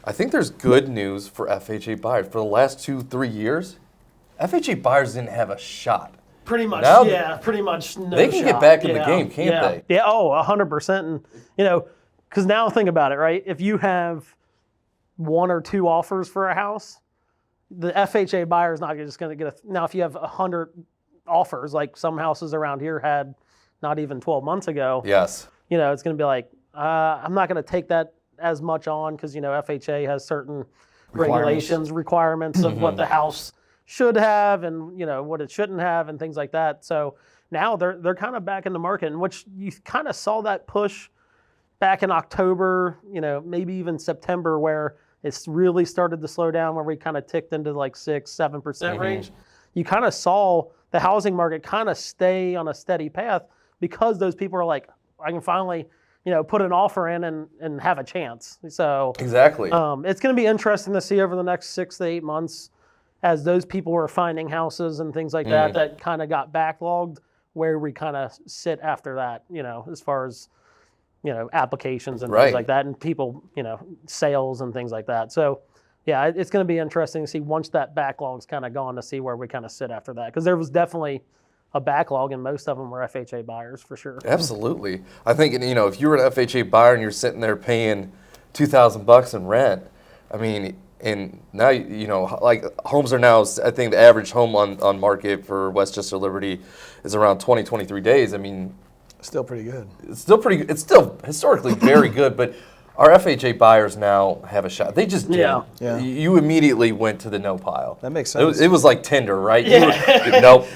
I think there's good news for FHA buyers. For the last 2-3 years, FHA buyers didn't have a shot. Pretty much, Now, pretty much no they can shot. get back in the game, can't they? Yeah, 100%. And, because now think about it, right? If you have 1 or 2 offers for a house, the FHA buyer is not just going to get now if you have 100 offers, like some houses around here had not even 12 months ago. Yes. It's going to be like, I'm not going to take that as much on because, FHA has certain requirements of what the house should have and, what it shouldn't have and things like that. So now they're kind of back in the market, in which you kind of saw that push back in October, maybe even September, where it's really started to slow down, where we kind of ticked into like 6-7% range. You kind of saw the housing market kind of stay on a steady path because those people are like, I can finally, put an offer in and have a chance. So exactly. It's going to be interesting to see over the next 6 to 8 months as those people are finding houses and things like that kind of got backlogged, where we kind of sit after that, as far as, applications and things like that, and people, sales and things like that. So, yeah, it's going to be interesting to see once that backlog's kind of gone to see where we kind of sit after that. Because there was definitely a backlog, and most of them were FHA buyers for sure. Absolutely. I think, if you were an FHA buyer and you're sitting there paying $2,000 in rent, I mean, and now, like homes are now, I think the average home on market for Westchester Liberty is around 23 days. I mean, still pretty good. It's still historically very good, but our FHA buyers now have a shot. They just did. Yeah. You immediately went to the no pile. That makes sense. It was like Tinder, right? Yeah. Nope.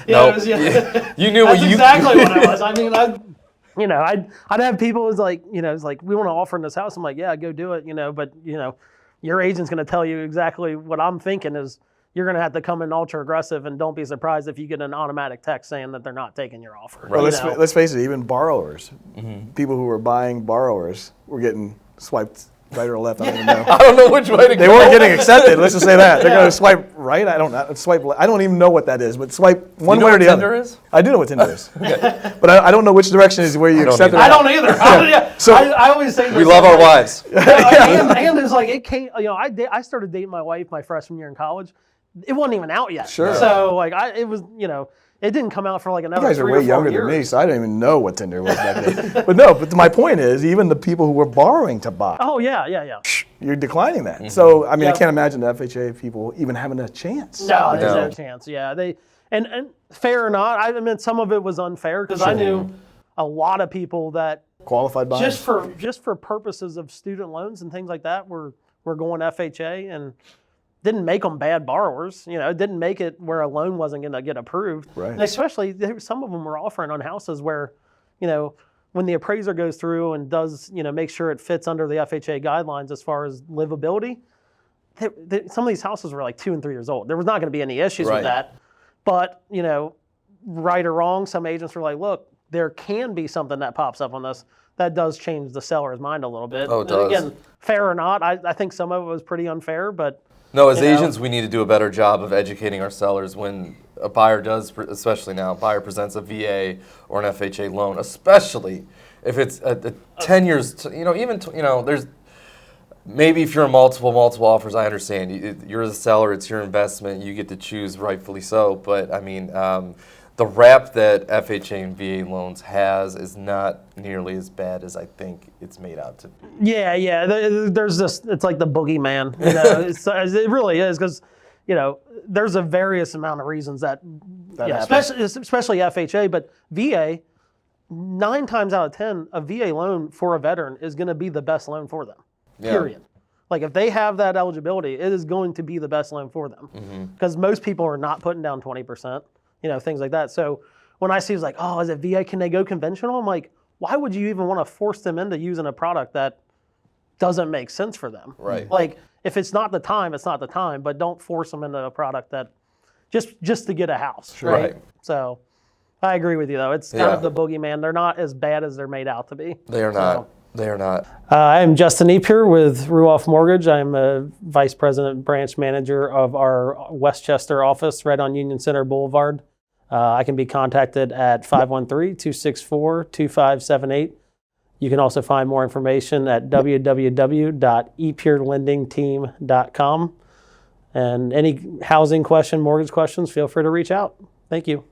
You knew That's exactly what it was. I mean, I'd have people who's like, it's like, we want to offer in this house. I'm like, yeah, go do it, but, your agent's going to tell you exactly what I'm thinking is you're going to have to come in ultra aggressive, and don't be surprised if you get an automatic text saying that they're not taking your offer. Well, let's face it, even borrowers, people who were buying borrowers were getting swiped right or left. I don't even know. I don't know which way to go. They weren't getting accepted. Let's just say that. They're going to swipe right. I don't even know what that is, but swipe one way or the other. Tinder is? I do know what Tinder is. But I don't know which direction is where you accept it. I don't either. So I always say this. We love our wives. And it's like, it came, I started dating my wife my freshman year in college. It wasn't even out yet. Sure. So like it was, it didn't come out for like another 3 or 4 years. You guys are way younger than me, so I didn't even know what Tinder was back then. But my point is, even the people who were borrowing to buy. Oh, yeah. You're declining that. So, I mean, I can't imagine the FHA people even having a chance. No, there's no chance. Yeah, and fair or not, I mean, some of it was unfair because I knew a lot of people that qualified buyers just for purposes of student loans and things like that were going FHA and didn't make them bad borrowers. It didn't make it where a loan wasn't going to get approved. Right. And especially some of them were offering on houses where, when the appraiser goes through and does, make sure it fits under the FHA guidelines as far as livability, some of these houses were like 2 and 3 years old. There was not going to be any issues with that. But, right or wrong, some agents were like, look, there can be something that pops up on this that does change the seller's mind a little bit. Oh, it does. Again, fair or not, I think some of it was pretty unfair, but... No, as agents, we need to do a better job of educating our sellers when a buyer does, especially now, a buyer presents a VA or an FHA loan, especially if it's 10 years, there's, maybe if you're in multiple offers, I understand. You're the seller, it's your investment, you get to choose, rightfully so. But, I mean, the rap that FHA and VA loans has is not nearly as bad as I think it's made out to be. Yeah. There's this, it's like the boogeyman. It really is because, there's a various amount of reasons that especially FHA, but VA, 9 times out of 10, a VA loan for a veteran is going to be the best loan for them, period. Like if they have that eligibility, it is going to be the best loan for them because most people are not putting down 20%. Things like that. So when I see it's like, oh, is it VA? Can they go conventional? I'm like, why would you even want to force them into using a product that doesn't make sense for them? Right. Like if it's not the time, it's not the time, but don't force them into a product that just to get a house. Sure. Right. So I agree with you though. It's kind of the boogeyman. They're not as bad as they're made out to be. They are not. They are not. I'm Justin Eep here with Ruoff Mortgage. I'm a Vice President Branch Manager of our Westchester office right on Union Center Boulevard. I can be contacted at 513-264-2578. You can also find more information at www.epurelendingteam.com. And any housing question, mortgage questions, feel free to reach out. Thank you.